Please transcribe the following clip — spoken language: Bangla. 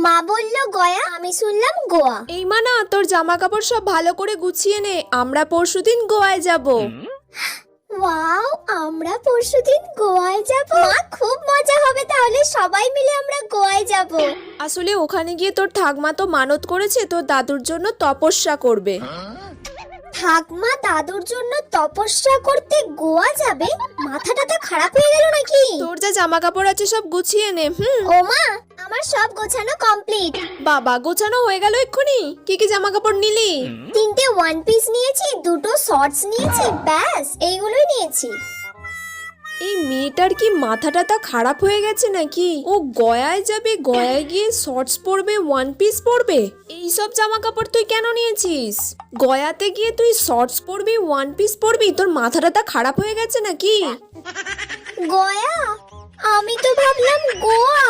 মা বললো গয়া, আমি শুনলাম গোয়া। এই মানা, তোর জামা কাপড় সব ভালো করে গুছিয়ে নে, আমরা পরশুদিন গোয়ায় যাব। ওয়াও, আমরা পরশুদিন গোয়ায় যাব। মা, খুব মজা হবে তাহলে, সবাই মিলে আমরা গোয়ায় যাব। আসলে ওখানে গিয়ে তোর ঠাকমা তো মানত করেছে তোর দাদুর জন্য তপস্যা করবে। ঠাকমা দাদুর জন্য তপস্যা করতে গোয়া যাবে? মাথাটা তো খারাপ হয়ে গেল নাকি? তোর যা জামা কাপড় আছে সব গুছিয়ে নে। ও মা, আমার সব গোছানো কমপ্লিট। বাবা, গোছানো হয়ে গেল এক্ষুনি? কি কি জামা কাপড় নিলি? 3টে ওয়ান পিস নিয়েছি, 2টো শর্টস নিয়েছি, ব্যাস এইগুলোই নিয়েছি। এই মেয়েটার কি মাথাটা তা খারাপ হয়ে গেছে নাকি? ও গয়ায় যাবে, গয়ায় গিয়ে শর্টস পরবে, ওয়ান পিস পরবে। এই সব জামা কাপড় তুই কেন নিয়েছিস? গয়াতে গিয়ে তুই শর্টস পরবি, ওয়ান পিস পরবি? তোর মাথাটা তা খারাপ হয়ে গেছে নাকি? গয়া? আমি তো ভাবলাম গোয়া।